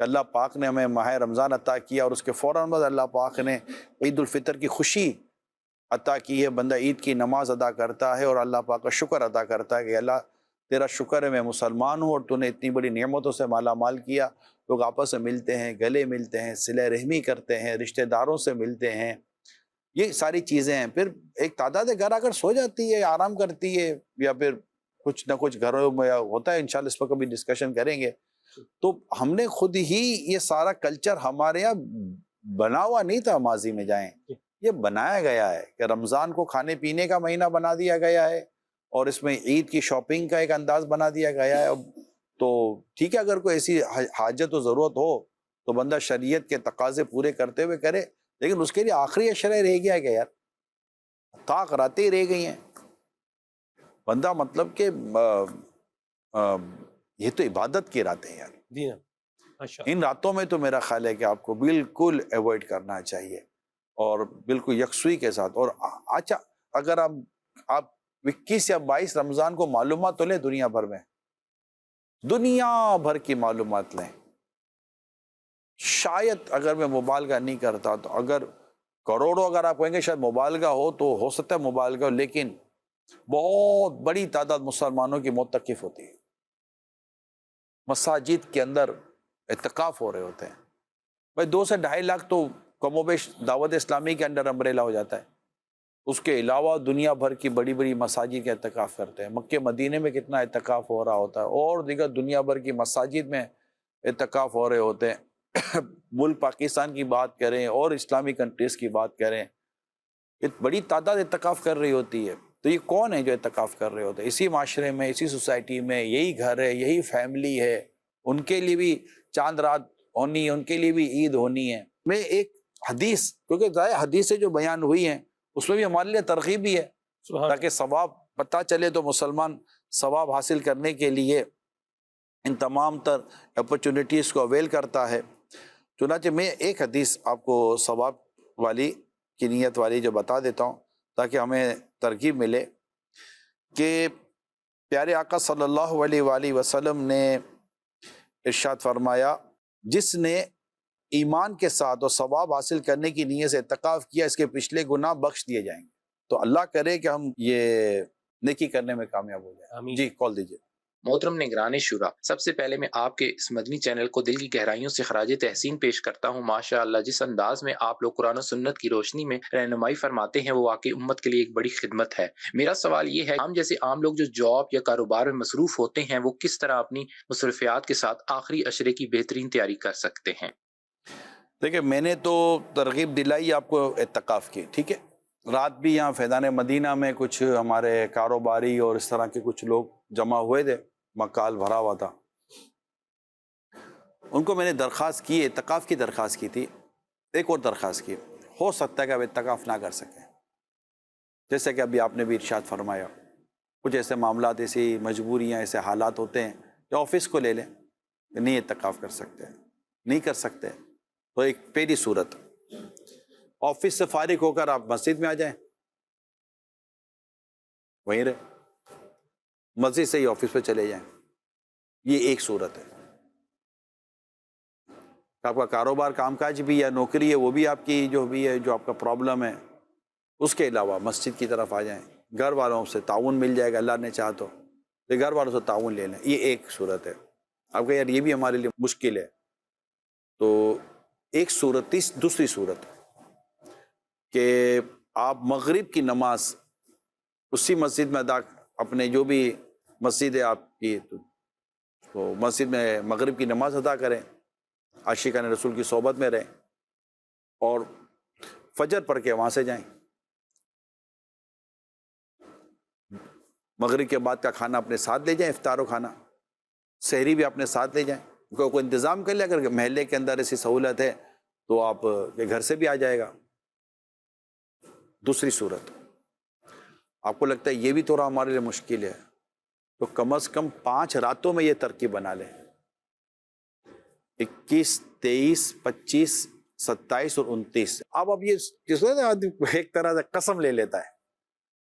کہ اللہ پاک نے ہمیں ماہ رمضان عطا کیا، اور اس کے فوراً بعد اللہ پاک نے عید الفطر کی خوشی عطا کی ہے، بندہ عید کی نماز ادا کرتا ہے اور اللہ پاک کا شکر ادا کرتا ہے کہ اللہ تیرا شکر ہے میں مسلمان ہوں اور تو نے اتنی بڑی نعمتوں سے مالا مال کیا. لوگ آپس میں ملتے ہیں، گلے ملتے ہیں، صلہ رحمی کرتے ہیں، رشتہ داروں سے ملتے ہیں، یہ ساری چیزیں ہیں. پھر ایک تعداد گھر اگر سو جاتی ہے، آرام کرتی ہے، یا پھر کچھ نہ کچھ گھروں میں ہوتا ہے، انشاءاللہ اس پر کبھی ڈسکشن کریں گے. تو ہم نے خود ہی یہ سارا کلچر ہمارے یہاں بنا ہوا نہیں تھا ماضی میں جائیں، یہ بنایا گیا ہے کہ رمضان کو کھانے پینے کا مہینہ بنا دیا گیا ہے اور اس میں عید کی شاپنگ کا ایک انداز بنا دیا گیا ہے. تو ٹھیک ہے، اگر کوئی ایسی حاجت و ضرورت ہو تو بندہ شریعت کے تقاضے پورے کرتے ہوئے کرے، لیکن اس کے لیے آخری اشرے رہ گیا کہ یار طاق راتیں رہ گئی ہیں. بندہ مطلب کہ یہ تو عبادت کی راتیں ہیں یار. جی نا، ماشاء ان راتوں میں تو میرا خیال ہے کہ آپ کو بالکل ایوائڈ کرنا چاہیے اور بالکل یکسوئی کے ساتھ. اور اچھا، اگر آپ 21 یا 22 رمضان کو معلومات تو لیں، دنیا بھر میں دنیا بھر کی معلومات لیں. شاید اگر میں مبالغہ نہیں کرتا تو اگر کروڑوں اگر آپ کہیں گے شاید مبالغہ ہو تو ہو سکتا ہے مبالغہ ہو، لیکن بہت بڑی تعداد مسلمانوں کی معتکف ہوتی ہے، مساجد کے اندر اعتکاف ہو رہے ہوتے ہیں. بھائی 2 سے 2.5 لاکھ تو کم و بیش دعوت اسلامی کے انڈر امبریلا ہو جاتا ہے. اس کے علاوہ دنیا بھر کی بڑی بڑی مساجد کے اعتکاف کرتے ہیں. مکہ مدینے میں کتنا اعتکاف ہو رہا ہوتا ہے اور دیگر دنیا بھر کی مساجد میں اعتکاف ہو رہے ہوتے ہیں. ملک پاکستان کی بات کریں اور اسلامی کنٹریز کی بات کریں، ایک بڑی تعداد اعتکاف کر رہی ہوتی ہے. تو یہ کون ہے جو اعتکاف کر رہے ہوتے ہیں؟ اسی معاشرے میں، اسی سوسائٹی میں، یہی گھر ہے، یہی فیملی ہے. ان کے لیے بھی چاند رات ہونی ہے، ان کے لیے بھی عید ہونی ہے. میں ایک حدیث، کیونکہ ظاہر حدیثیں جو بیان ہوئی ہیں اس میں بھی ہمارے لیے ترغیب بھی ہے تاکہ ثواب پتہ چلے تو مسلمان ثواب حاصل کرنے کے لیے ان تمام تر اپرچونٹیز کو اویل کرتا ہے. چنانچہ میں ایک حدیث آپ کو ثواب والی کی نیت والی جو بتا دیتا ہوں تاکہ ہمیں ترغیب ملے کہ پیارے آقا صلی اللہ علیہ وآلہ وسلم نے ارشاد فرمایا، جس نے ایمان کے ساتھ اور ثواب حاصل کرنے کی نیت سے اعتکاف کیا، اس کے پچھلے گناہ بخش دیے جائیں گے. تو اللہ کرے کہ ہم یہ نیکی کرنے میں کامیاب ہو جائیں. آمین. جی کال دیجیے. محترم نگران شورا، سب سے پہلے میں آپ کے اس مدنی چینل کو دل کی گہرائیوں سے خراج تحسین پیش کرتا ہوں. ماشاء اللہ، جس انداز میں آپ لوگ قرآن و سنت کی روشنی میں رہنمائی فرماتے ہیں وہ واقعی امت کے لیے ایک بڑی خدمت ہے. میرا سوال یہ ہے، ہم جیسے عام لوگ جو جاب یا کاروبار میں مصروف ہوتے ہیں وہ کس طرح اپنی مصروفیات کے ساتھ آخری عشرے کی بہترین تیاری کر سکتے ہیں؟ دیکھیں، میں نے تو ترغیب دلائی آپ کو اعتکاف کی، ٹھیک ہے. رات بھی یہاں فیضان مدینہ میں کچھ ہمارے کاروباری اور اس طرح کے کچھ لوگ جمع ہوئے تھے، مکال بھرا ہوا تھا. ان کو میں نے درخواست کی، اعتکاف کی درخواست کی تھی. ایک اور درخواست کی، ہو سکتا ہے کہ اب اعتکاف نہ کر سکیں، جیسے کہ ابھی آپ نے بھی ارشاد فرمایا کچھ ایسے معاملات، ایسی مجبوریاں، ایسے حالات ہوتے ہیں کہ آفس کو لے لیں کہ نہیں اعتکاف کر سکتے، نہیں کر سکتے. تو ایک پہلی صورت، آفس سے فارغ ہو کر آپ مسجد میں آ جائیں، وہیں رہے، مسجد سے ہی آفس پہ چلے جائیں. یہ ایک صورت ہے. آپ کا کاروبار، کام کاج بھی یا نوکری ہے وہ بھی آپ کی جو بھی ہے، جو آپ کا پرابلم ہے، اس کے علاوہ مسجد کی طرف آ جائیں. گھر والوں سے تعاون مل جائے گا اللہ نے چاہا تو گھر والوں سے تعاون لے لیں. یہ ایک صورت ہے. آپ کا یار یہ بھی ہمارے لیے مشکل ہے، تو ایک صورت. دوسری صورت کہ آپ مغرب کی نماز اسی مسجد میں اپنے جو بھی مسجد ہے آپ کی، تو مسجد میں مغرب کی نماز ادا کریں، عاشقان رسول کی صحبت میں رہیں اور فجر پڑھ کے وہاں سے جائیں. مغرب کے بعد کا کھانا اپنے ساتھ لے جائیں، افطار و کھانا، سحری بھی اپنے ساتھ لے جائیں. کوئی انتظام کر لیں، اگر محلے کے اندر ایسی سہولت ہے تو آپ کے گھر سے بھی آ جائے گا. دوسری صورت، آپ کو لگتا ہے یہ بھی تھوڑا ہمارے لیے مشکل ہے، تو کم از کم 5 راتوں میں یہ ترکیب بنا لیں، 21، 23، 25، 27 اور 29. اب یہ آدمی ایک طرح سے قسم لے لیتا ہے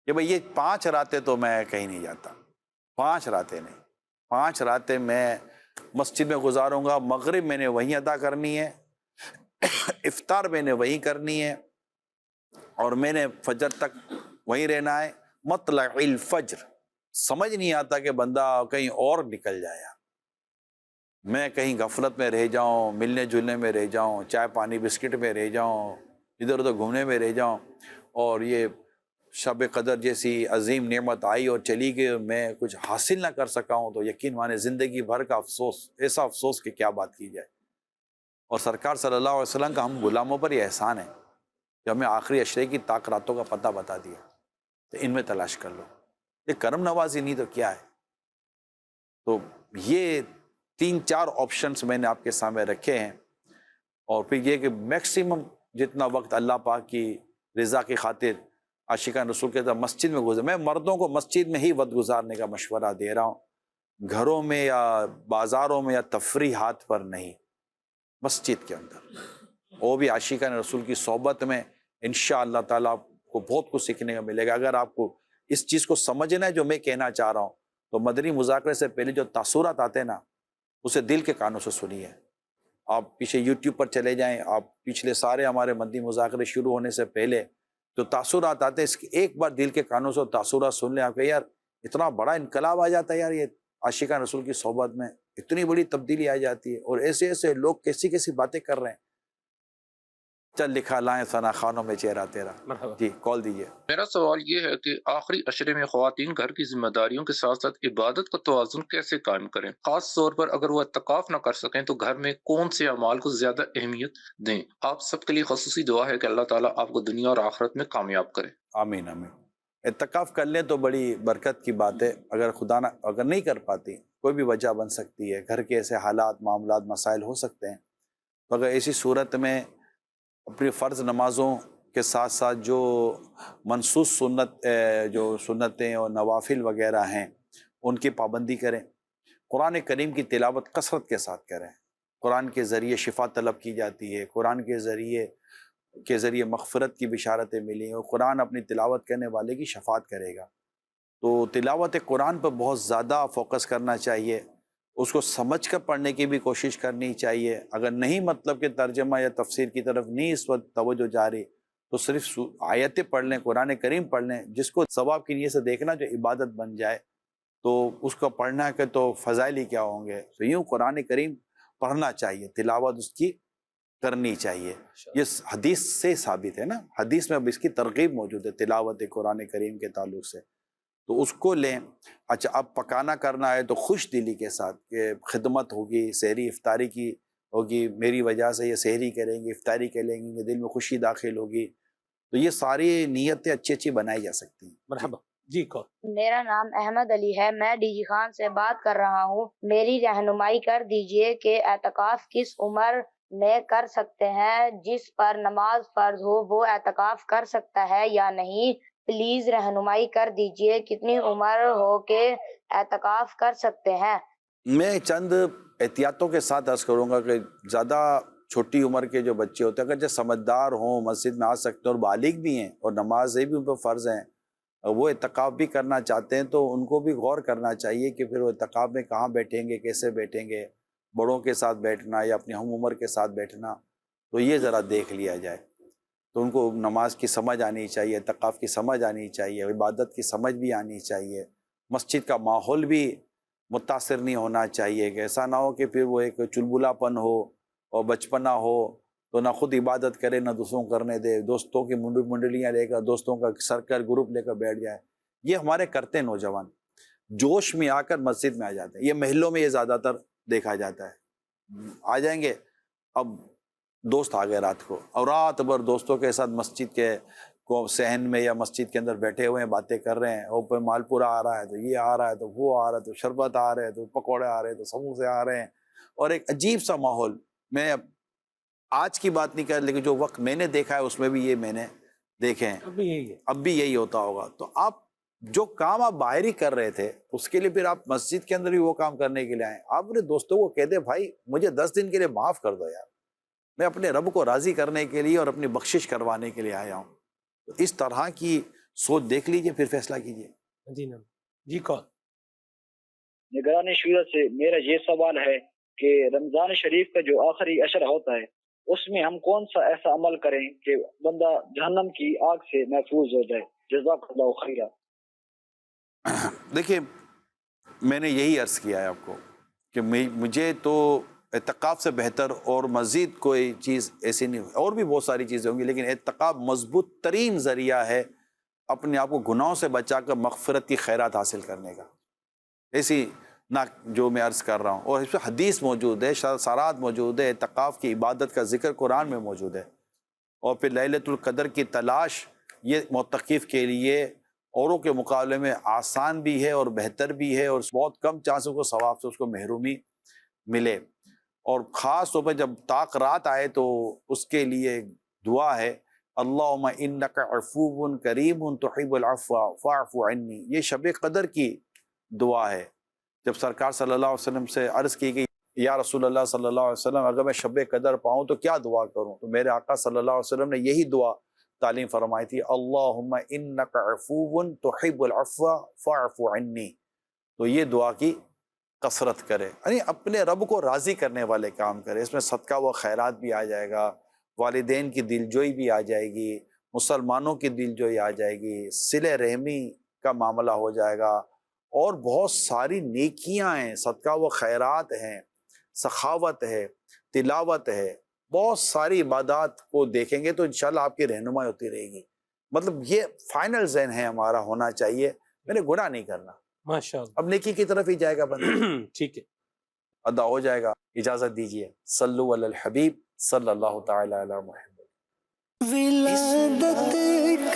کہ بھئی یہ 5 راتیں تو میں کہیں نہیں جاتا، 5 راتیں نہیں، 5 راتیں میں مسجد میں گزاروں گا. مغرب میں نے وہیں ادا کرنی ہے، افطار میں نے وہیں کرنی ہے، اور میں نے فجر تک وہیں رہنا ہے، مطلع الفجر، سمجھ نہیں آتا کہ بندہ کہیں اور نکل جایا، میں کہیں غفلت میں رہ جاؤں، ملنے جلنے میں رہ جاؤں، چائے پانی بسکٹ میں رہ جاؤں، ادھر ادھر گھومنے میں رہ جاؤں، اور یہ شب قدر جیسی عظیم نعمت آئی اور چلی گئی اور میں کچھ حاصل نہ کر سکا ہوں، تو یقین مانے زندگی بھر کا افسوس، ایسا افسوس کہ کیا بات کی جائے۔ اور سرکار صلی اللہ علیہ وسلم کا ہم غلاموں پر یہ احسان ہے کہ ہمیں آخری عشرے کی طاق راتوں کا پتہ بتا دیا، تو ان میں تلاش کر لو، یہ کرم نوازی نہیں تو کیا ہے۔ تو یہ 3-4 آپشنز میں نے آپ کے سامنے رکھے ہیں، اور پھر یہ کہ میکسیمم جتنا وقت اللہ پاک کی رضا کی خاطر عاشقان رسول کے ساتھ مسجد میں گزر، میں مردوں کو مسجد میں ہی وقت گزارنے کا مشورہ دے رہا ہوں، گھروں میں یا بازاروں میں یا تفریحات پر نہیں، مسجد کے اندر، وہ بھی عاشقان رسول کی صحبت میں انشاءاللہ تعالیٰ آپ کو بہت کچھ سیکھنے کا ملے گا۔ اگر آپ کو اس چیز کو سمجھنا ہے جو میں کہنا چاہ رہا ہوں، تو مدنی مذاکرے سے پہلے جو تاثرات آتے ہیں نا، اسے دل کے کانوں سے سنیے۔ آپ پیچھے یوٹیوب پر چلے جائیں، آپ پچھلے سارے ہمارے مدنی مذاکرے شروع ہونے سے پہلے جو تاثرات آتے ہیں، اس کے ایک بار دل کے کانوں سے تاثرات سن لیں، آپ کہ یار اتنا بڑا انقلاب آ جاتا ہے یار، یہ عاشقان رسول کی صحبت میں اتنی بڑی تبدیلی آ جاتی ہے، اور ایسے ایسے لوگ کیسی کیسی باتیں کر رہے ہیں۔ چل لکھا لائیں ثنا خانوں میں چہرہ تیرا۔ مرحبا۔ جی کال دیجیے۔ میرا سوال یہ ہے کہ آخری عشرے میں خواتین گھر کی ذمہ داریوں کے ساتھ ساتھ عبادت کا توازن کیسے قائم کریں، خاص طور پر اگر وہ اعتکاف نہ کر سکیں تو گھر میں کون سے اعمال کو زیادہ اہمیت دیں؟ آپ سب کے لیے خصوصی دعا ہے کہ اللہ تعالیٰ آپ کو دنیا اور آخرت میں کامیاب کرے۔ آمین آمین۔ اعتکاف کر لیں تو بڑی برکت کی بات ہے، اگر خدا نہ اگر نہیں کر پاتی، کوئی بھی وجہ بن سکتی ہے، گھر کے ایسے حالات معاملات مسائل ہو سکتے ہیں، تو اگر ایسی صورت میں اپنی فرض نمازوں کے ساتھ ساتھ جو منسوس جو سنتیں اور نوافل وغیرہ ہیں ان کی پابندی کریں، قرآن کریم کی تلاوت کثرت کے ساتھ کریں، قرآن کے ذریعے شفا طلب کی جاتی ہے، قرآن کے ذریعے مغفرت کی بشارتیں ملی ہیں، اور قرآن اپنی تلاوت کرنے والے کی شفاعت کرے گا۔ تو تلاوت قرآن پر بہت زیادہ فوکس کرنا چاہیے، اس کو سمجھ کر پڑھنے کی بھی کوشش کرنی چاہیے۔ اگر نہیں مطلب کہ ترجمہ یا تفسیر کی طرف نہیں اس وقت توجہ جاری، تو صرف آیتیں پڑھ لیں، قرآن کریم پڑھ لیں، جس کو ثواب کی نیت سے دیکھنا جو عبادت بن جائے، تو اس کو پڑھنا کہ تو فضائل ہی کیا ہوں گے۔ تو یوں قرآن کریم پڑھنا چاہیے، تلاوت اس کی کرنی چاہیے، یہ حدیث سے ثابت ہے نا، حدیث میں اب اس کی ترغیب موجود ہے تلاوت قرآن کریم کے تعلق سے، تو اس کو لیں۔ اچھا اب پکانا کرنا ہے تو خوش دلی کے ساتھ کہ خدمت ہوگی، سحری افطاری کی ہوگی، میری وجہ سے یہ سحری کریں گے، افطاری کریں گے، دل میں خوشی داخل ہوگی، تو یہ ساری نیتیں اچھی اچھی بنائی جا سکتی ہیں۔ مرحبا جی کون؟ میرا نام احمد علی ہے، میں ڈی جی خان سے بات کر رہا ہوں۔ میری رہنمائی کر دیجئے کہ اعتکاف کس عمر میں کر سکتے ہیں؟ جس پر نماز فرض ہو وہ اعتکاف کر سکتا ہے یا نہیں؟ پلیز رہنمائی کر دیجئے کتنی عمر ہو کے اعتکاف کر سکتے ہیں؟ میں چند احتیاطوں کے ساتھ عرض کروں گا کہ زیادہ چھوٹی عمر کے جو بچے ہوتے ہیں اگر جو سمجھدار ہوں، مسجد میں آ سکتے ہیں اور بالغ بھی ہیں اور نمازیں بھی ان پہ فرض ہیں، وہ اعتکاف بھی کرنا چاہتے ہیں، تو ان کو بھی غور کرنا چاہیے کہ پھر وہ اعتکاف میں کہاں بیٹھیں گے، کیسے بیٹھیں گے، بڑوں کے ساتھ بیٹھنا یا اپنی ہم عمر کے ساتھ بیٹھنا، تو یہ ذرا دیکھ لیا جائے۔ تو ان کو نماز کی سمجھ آنی چاہیے، اعتکاف کی سمجھ آنی چاہیے، عبادت کی سمجھ بھی آنی چاہیے، مسجد کا ماحول بھی متاثر نہیں ہونا چاہیے کہ ایسا نہ ہو کہ پھر وہ ایک چلبلا پن ہو اور بچپنا ہو تو نہ خود عبادت کرے نہ دوسروں کو کرنے دے، دوستوں کی منڈلیاں لے کر، دوستوں کا سرکل گروپ لے کر بیٹھ جائے۔ یہ ہمارے کرتے ہیں نوجوان، جوش میں آ کر مسجد میں آ جاتے ہیں، یہ محلوں میں یہ زیادہ تر دیکھا جاتا ہے، آ جائیں گے، اب دوست آ گئے رات کو اور رات بھر دوستوں کے ساتھ مسجد کے صحن میں یا مسجد کے اندر بیٹھے ہوئے ہیں، باتیں کر رہے ہیں، اوپر مال پورا آ رہا ہے تو یہ آ رہا ہے تو وہ آ رہا ہے تو شربت آ رہے ہیں تو پکوڑے آ رہے ہیں تو سموسے آ رہے ہیں، اور ایک عجیب سا ماحول۔ میں آج کی بات نہیں کر، لیکن جو وقت میں نے دیکھا ہے اس میں بھی یہ میں نے دیکھے ہیں، اب بھی یہی ہے۔ اب بھی یہی ہوتا ہوگا۔ تو آپ جو کام آپ باہر ہی کر رہے تھے اس کے لیے پھر آپ مسجد کے اندر بھی وہ کام کرنے کے لیے آئیں۔ آپ اپنے دوستوں کو کہہ دیں بھائی مجھے 10 دن کے لیے معاف کر دو یار، میں اپنے رب کو راضی کرنے کے لیے اور اپنی بخشش کروانے کے لیے آیا ہوں۔ تو اس طرح کی سوچ دیکھ لیجئے پھر فیصلہ کیجئے۔ جی نام جی کون؟ نگرانی شورت سے میرا یہ سوال ہے کہ رمضان شریف کا جو آخری عشرہ ہوتا ہے اس میں ہم کون سا ایسا عمل کریں کہ بندہ جہنم کی آگ سے محفوظ ہو جائے؟ جزاک اللہ خیرہ۔ دیکھیے میں نے یہی عرض کیا ہے آپ کو کہ مجھے تو اعتکاف سے بہتر اور مزید کوئی چیز ایسی نہیں، اور بھی بہت ساری چیزیں ہوں گی، لیکن اعتکاف مضبوط ترین ذریعہ ہے اپنے آپ کو گناہوں سے بچا کر مغفرت کی خیرات حاصل کرنے کا۔ ایسی نہ جو میں عرض کر رہا ہوں، اور اس پہ حدیث موجود ہے، سارات موجود ہے، اعتکاف کی عبادت کا ذکر قرآن میں موجود ہے، اور پھر لیلۃ القدر کی تلاش یہ معتکف کے لیے اوروں کے مقابلے میں آسان بھی ہے اور بہتر بھی ہے، اور بہت کم چانسوں کو ثواب سے اس کو محرومی ملے، اور خاص طور پہ جب طاق رات آئے تو اس کے لیے دعا ہے اللہم انک عفو کریم تحب العفو فاعف عنی۔ یہ شب قدر کی دعا ہے۔ جب سرکار صلی اللہ علیہ وسلم سے عرض کی گئی یا رسول اللہ صلی اللہ علیہ وسلم اگر میں شب قدر پاؤں تو کیا دعا کروں، تو میرے آقا صلی اللہ علیہ وسلم نے یہی دعا تعلیم فرمائی تھی اللہم انک عفو تحب العفو فاعف عنی۔ تو یہ دعا کی کثرت کرے، یعنی اپنے رب کو راضی کرنے والے کام کرے، اس میں صدقہ و خیرات بھی آ جائے گا، والدین کی دلجوئی بھی آ جائے گی، مسلمانوں کی دلجوئی آ جائے گی، صلہ رحمی کا معاملہ ہو جائے گا، اور بہت ساری نیکیاں ہیں، صدقہ و خیرات ہیں، سخاوت ہے، تلاوت ہے، بہت ساری عبادات کو دیکھیں گے تو انشاءاللہ آپ کی رہنمائی ہوتی رہے گی۔ مطلب یہ فائنل ذہن ہے ہمارا ہونا چاہیے، میں نے گناہ نہیں کرنا، ماشاءاللہ، اب نیکی کی طرف ہی جائے گا بندہ، ٹھیک ہے۔ ادا ہو جائے گا۔ اجازت دیجیے، صلو علی الحبیب صلی اللہ تعالی علی محمد۔ ولادت